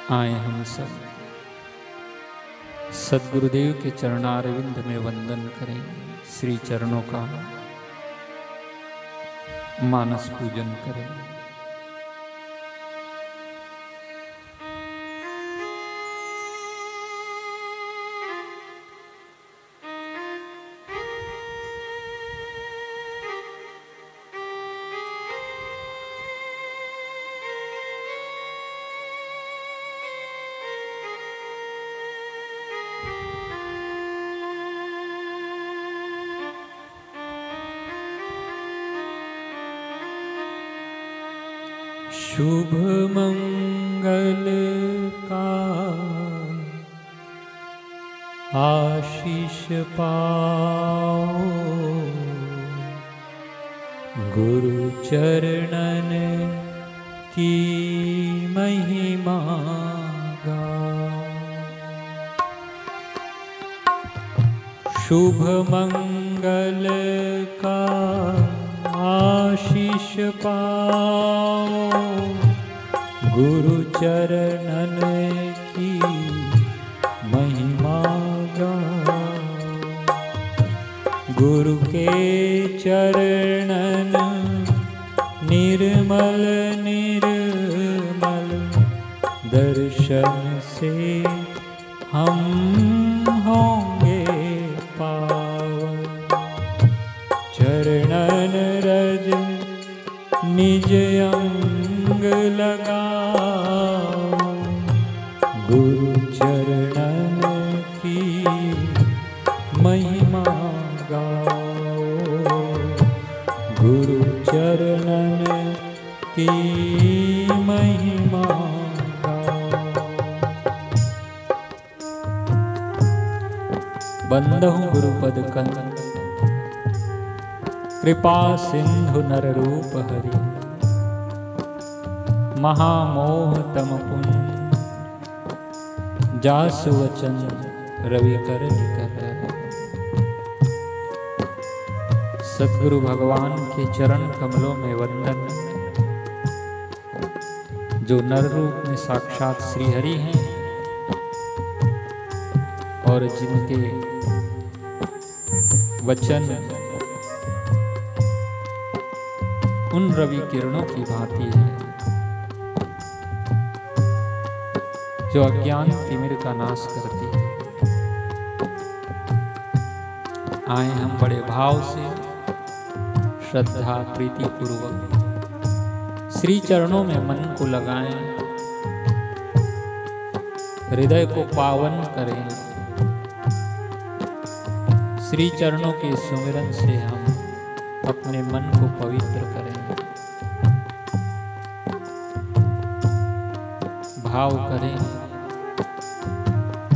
आए हम सब सद्गुरुदेव के चरणारविंद में वंदन करें। श्री चरणों का मानस पूजन करें। शुभ मंगल का आशीष पाओ, गुरु चरणन की महिमा गाओ। शुभ मंगल का आशीष पाओ, गुरु चरणन की महिमा गाओ। गुरु के चरणन निर्मल निर्मल दर्शन से हम होंगे पावन। चरणन रज निज अंग लगाओ, गुरु चरणन की महिमा गाओ। गुरु चरणन की महिमा गाओ। बंदहु गुरुपद कंद, कृपा सिंधु नर रूप हरि। महामोह तम पुन, जासु वचन रवि कर निकर। सद्गुरु भगवान के चरण कमलों में वंदन। जो नर रूप में साक्षात श्री हरि हैं और जिनके वचन उन रवि किरणों की भांति है जो अज्ञान तिमिर का नाश करती है। आए हम बड़े भाव से श्रद्धा प्रीति पूर्वक श्री चरणों में मन को लगाएं, हृदय को पावन करें। श्री चरणों के सुमिरन से हम अपने मन को पवित्र करें। भाव करें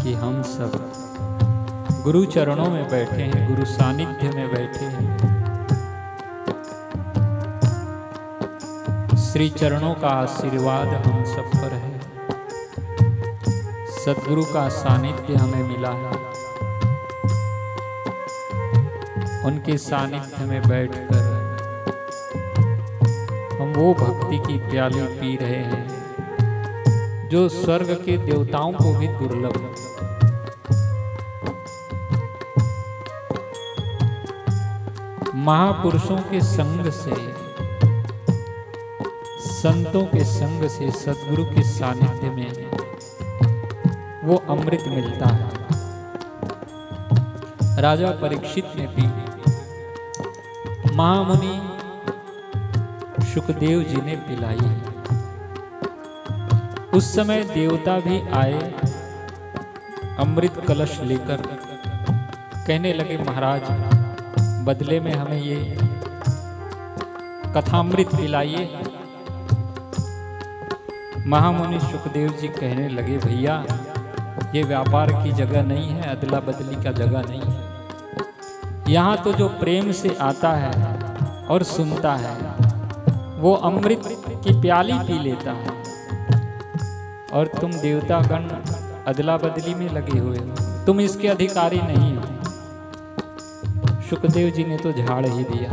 कि हम सब गुरु चरणों में बैठे हैं, गुरु सानिध्य में बैठे हैं। श्री चरणों का आशीर्वाद हम सब पर है। सद्गुरु का सानिध्य हमें मिला है। उनके सानिध्य में बैठकर हम वो भक्ति की प्याली पी रहे हैं जो स्वर्ग के देवताओं को भी दुर्लभ है। महापुरुषों के संग से, संतों के संग से, सद्गुरु के सानिध्य में वो अमृत मिलता है। राजा परीक्षित ने भी, महामुनि सुखदेव जी ने पिलाई है। उस समय देवता भी आए अमृत कलश लेकर, कहने लगे महाराज बदले में हमें ये कथामृत पिलाइए। महामुनि सुखदेव जी कहने लगे भैया ये व्यापार की जगह नहीं है, अदला बदली का जगह नहीं है। यहाँ तो जो प्रेम से आता है और सुनता है वो अमृत की प्याली पी लेता है, और तुम देवतागण अदला बदली में लगे हुए हो, तुम इसके अधिकारी नहीं हो। सुखदेव जी ने तो झाड़ ही दिया।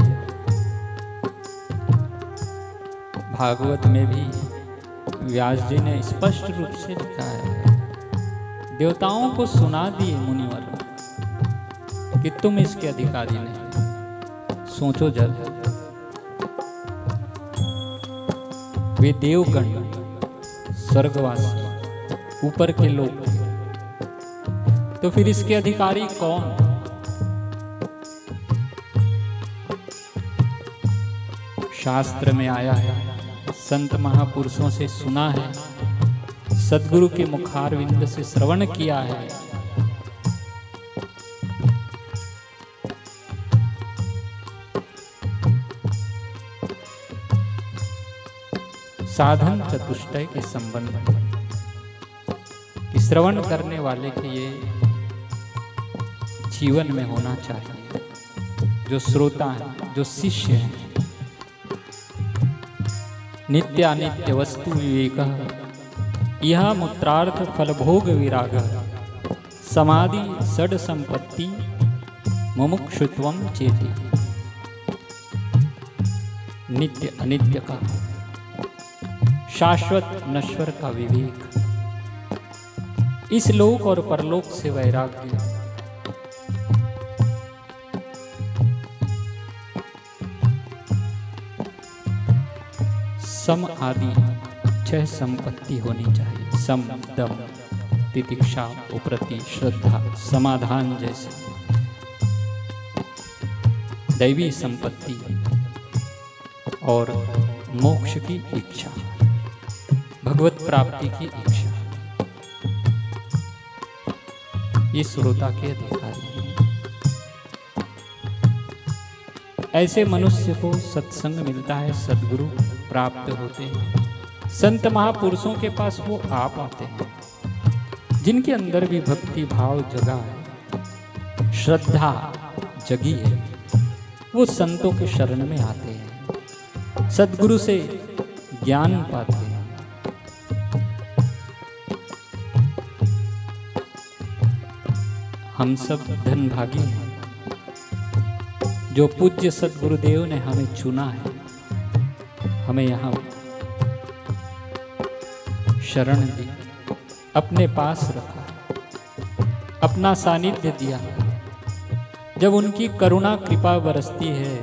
भागवत में भी व्यास जी ने स्पष्ट रूप से लिखा है, देवताओं को सुना दिए मुनिवर कि तुम इसके अधिकारी नहीं। सोचो जल, वे देवगण, स्वर्गवासी, ऊपर के लोग, तो फिर इसके अधिकारी कौन? शास्त्र में आया है, संत महापुरुषों से सुना है, सद्गुरु के मुखारविंद से श्रवण किया है। साधन चतुष्टय के संबंध में कि श्रवण करने वाले के ये जीवन में होना चाहिए, जो श्रोता है, जो शिष्य है। नित्य अनित्य वस्तु विवेक, यह मूत्रार्थ फलभोग विराग, समाधि षड संपत्ति मुमुक्षुत्वम चेति। नित्य अनित्य का, शाश्वत नश्वर का विवेक, इस लोक और परलोक से वैराग्य, सम आदि 6 संपत्ति होनी चाहिए। सम, दम, तितिक्षा, उपरति, श्रद्धा, समाधान जैसे दैवी संपत्ति और मोक्ष की इच्छा, भगवत प्राप्ति की इच्छा, ये श्रोता के अधिकारी हैं। ऐसे मनुष्य को सत्संग मिलता है, सद्गुरु प्राप्त होते हैं। संत महापुरुषों के पास वो आ पाते हैं जिनके अंदर भी भक्ति भाव जगा है, श्रद्धा जगी है, वो संतों के शरण में आते हैं, सद्गुरु से ज्ञान पाते हैं। हम सब धनभागी हैं जो पूज्य सद्गुरुदेव ने हमें चुना है, हमें यहाँ शरण दी, अपने पास रखा, अपना सानिध्य दिया। जब उनकी करुणा कृपा बरसती है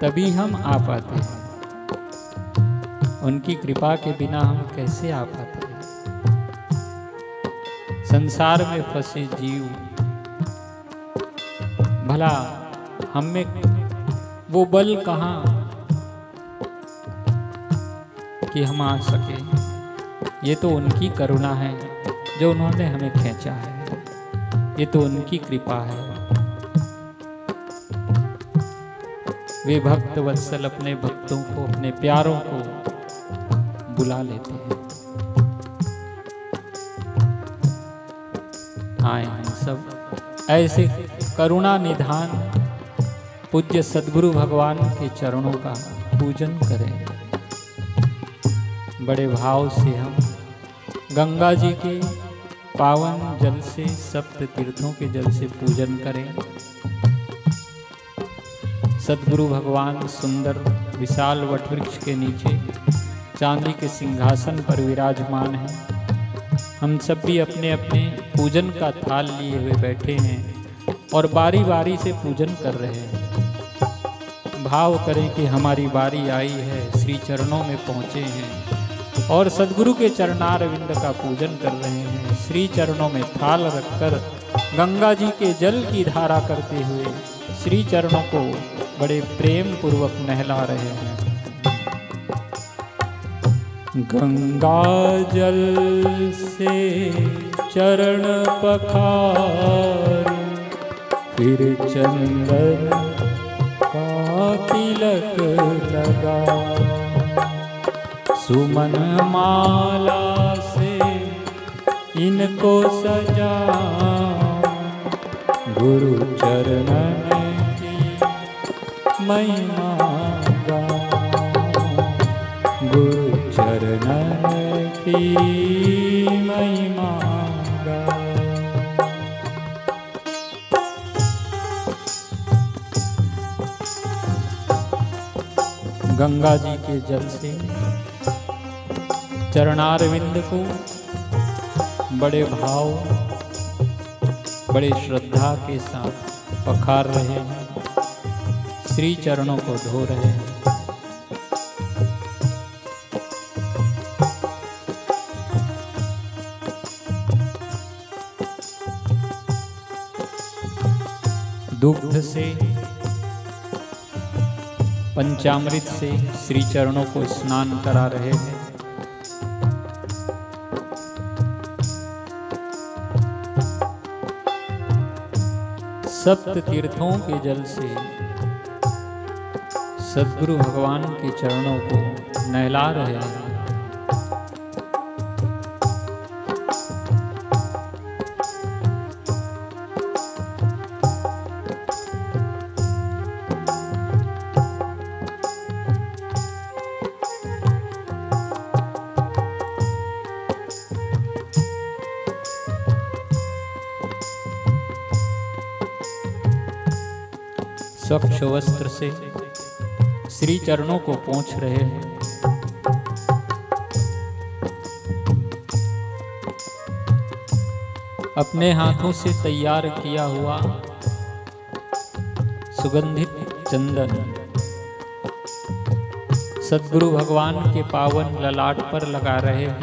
तभी हम आ पाते हैं। उनकी कृपा के बिना हम कैसे आ पाते हैं? संसार में फंसे जीव, भला हम में वो बल कहाँ कि हम आ सके? ये तो उनकी करुणा है जो उन्होंने हमें खींचा है, ये तो उनकी कृपा है। वे भक्त वत्सल अपने भक्तों को, अपने प्यारों को बुला लेते हैं। आए हम सब ऐसे करुणा निधान पूज्य सद्गुरु भगवान के चरणों का पूजन करें। बड़े भाव से हम गंगा जी के पावन जल से, सप्त तीर्थों के जल से पूजन करें। सद्गुरु भगवान सुंदर विशाल वटवृक्ष के नीचे चांदी के सिंहासन पर विराजमान हैं। हम सब भी अपने अपने पूजन का थाल लिए हुए बैठे हैं और बारी बारी से पूजन कर रहे हैं। भाव करें कि हमारी बारी आई है, श्री चरणों में पहुँचे हैं और सद्गुरु के चरणारविंद का पूजन कर रहे हैं। श्री चरणों में थाल रखकर गंगा जी के जल की धारा करते हुए श्री चरणों को बड़े प्रेम पूर्वक नहला रहे हैं। गंगा जल से चरण पखार, फिर चंदन का तिलक लगा, सुमन माला से इनको सजा, गुरु चरणन की महिमा गा, गुरु चरणन की महिमा गा। गंगा जी के जल से चरणारविंद को बड़े भाव, बड़े श्रद्धा के साथ पखार रहे हैं, श्री चरणों को धो रहे हैं। दुग्ध से, पंचामृत से श्री चरणों को स्नान करा रहे हैं। सप्त तीर्थों के जल से सद्गुरु भगवान के चरणों को नहला रहे हैं। स्वच्छ वस्त्र से श्री चरणों को पोंछ रहे हैं। अपने हाथों से तैयार किया हुआ सुगंधित चंदन सद्गुरु भगवान के पावन ललाट पर लगा रहे हैं।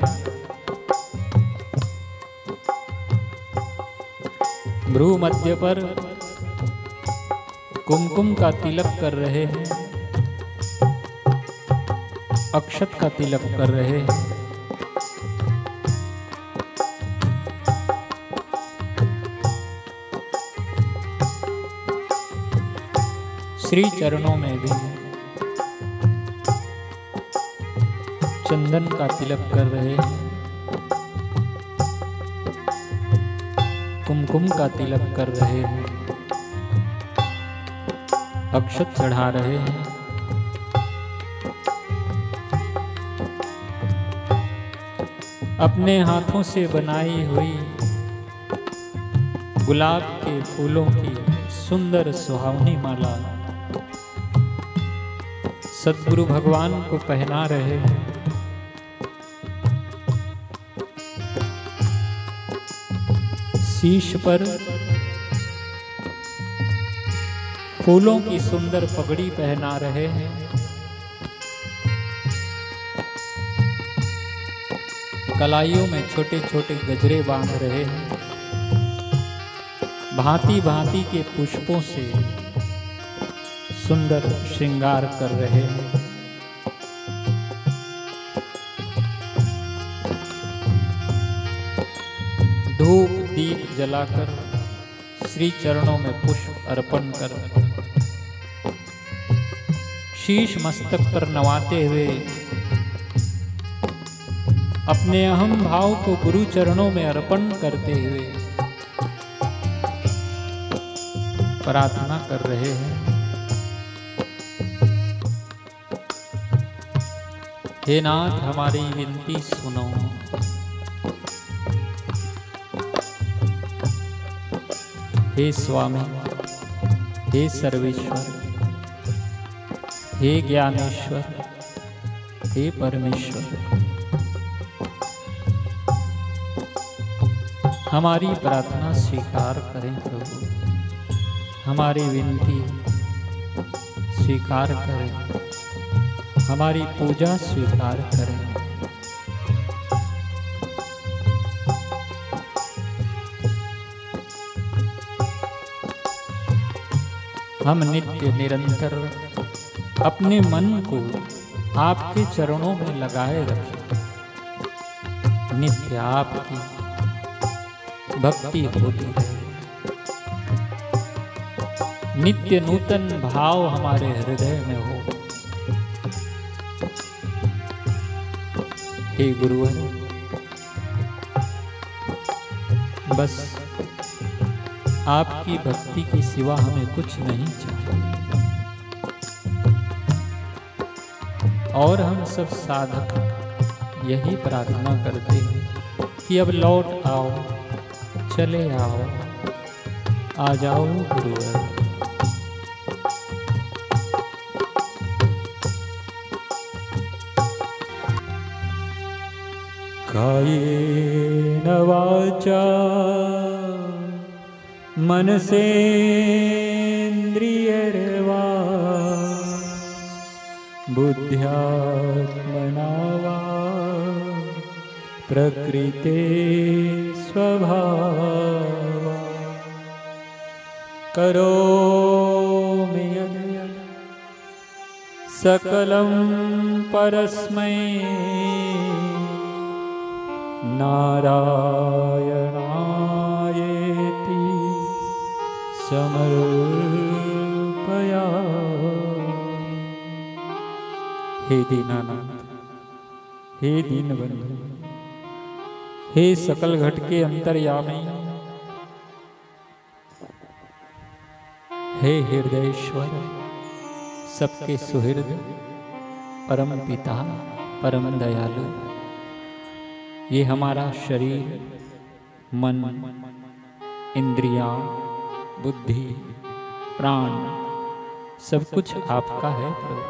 भ्रू मध्य पर कुमकुम का तिलक कर रहे हैं, अक्षत का तिलक कर रहे हैं। श्री चरणों में भी चंदन का तिलक कर रहे हैं, कुमकुम का तिलक कर रहे हैं, अक्षत चढ़ा रहे हैं। अपने हाथों से बनाई हुई गुलाब के फूलों की सुंदर सुहावनी माला सद्गुरु भगवान को पहना रहे हैं। शीश पर फूलों की सुंदर पगड़ी पहना रहे हैं। कलाइयों में छोटे छोटे गजरे बांध रहे हैं। भांति भांति के पुष्पों से सुंदर श्रृंगार कर रहे हैं। धूप दीप जलाकर श्री चरणों में पुष्प अर्पण कर शीश मस्तक पर नवाते हुए अपने अहम भाव को गुरु चरणों में अर्पण करते हुए प्रार्थना कर रहे हैं। हे नाथ, हमारी विनती सुनो। हे स्वामी, हे सर्वेश्वर, हे ज्ञानेश्वर, हे परमेश्वर, हमारी प्रार्थना स्वीकार करें प्रभु, हमारी विनती स्वीकार करें, हमारी पूजा स्वीकार करें। हम नित्य निरंतर अपने मन को आपके चरणों में लगाए रखें। नित्य आपकी भक्ति होती रहे, नित्य नूतन भाव हमारे हृदय में हो। हे गुरुवर, बस आपकी भक्ति के सिवा हमें कुछ नहीं चाहिए। और हम सब साधक यही प्रार्थना करते हैं कि अब लौट आओ, चले आओ, आ जाओ गुरुवर। कायेन वाचा मनसेन्द्रियैर्वा बुद्ध्यात्मना वा प्रकृते स्वभावा करोमि यद् सकलं परस्मै नारायणायेति समर्पया। हे दीनानाथ, हे दीनबंधु, हे सकल घट के अंतर्यामी, हे हृदयेश्वर, सबके सुहृद, परम पिता, परम दयालु, ये हमारा शरीर, मन, इंद्रियां, बुद्धि, प्राण सब कुछ आपका है प्रभु।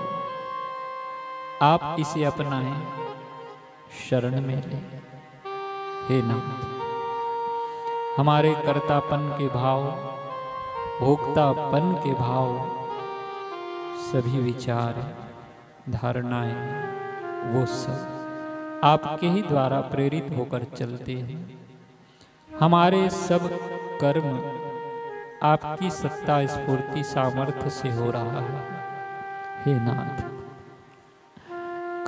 आप इसे अपनाएं, शरण में लें। हे नाथ, हमारे कर्तापन के भाव, भोक्तापन के भाव, सभी विचार, धारणाएं, वो सब आपके ही द्वारा प्रेरित होकर चलते हैं। हमारे सब कर्म आपकी सत्ता स्फूर्ति सामर्थ्य से हो रहा है। हे नाथ,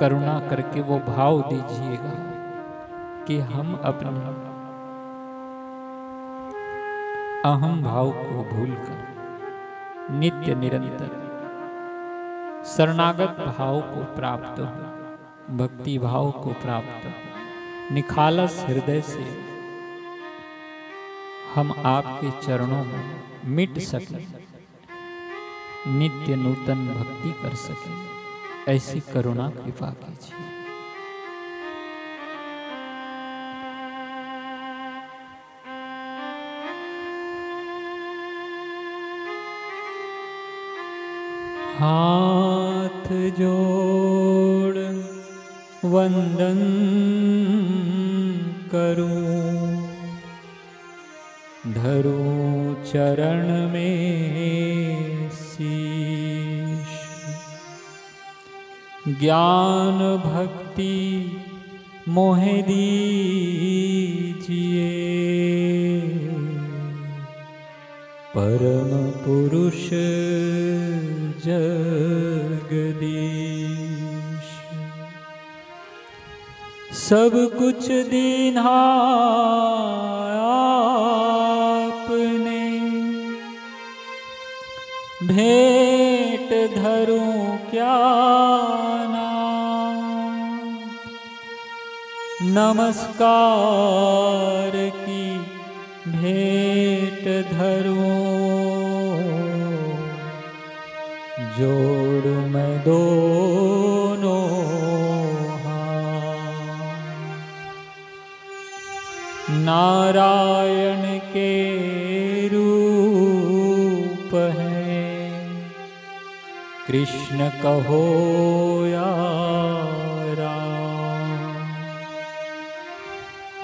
करुणा करके वो भाव दीजिएगा कि हम अपने अहम भाव को भूलकर नित्य निरंतर शरणागत भाव को प्राप्त हो, भक्ति भाव को प्राप्त हो, निखालस हृदय से हम आपके चरणों में मिट सके, नित्य नूतन भक्ति कर सके, ऐसी करुणा कृपा कीजिए। हाथ जोड़ वंदन करूं, धरूं चरण में शीश, ज्ञान भक्ति मोहे दीजिए, परम पुरुष जगदीश। सब कुछ दीन्हा आपने, भेंट धरूं क्या नाम, नमस्कार की भेंट धरूं, जोड़ मैं दोनों हाथ। नारायण के रूप हैं, कृष्ण कहो या राम,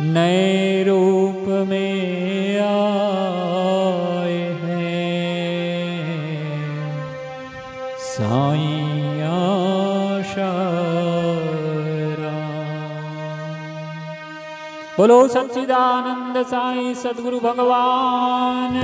नए रूप में आए हैं साईं आशाराम। बोलो सच्चिदानंद साईं सद्गुरु भगवान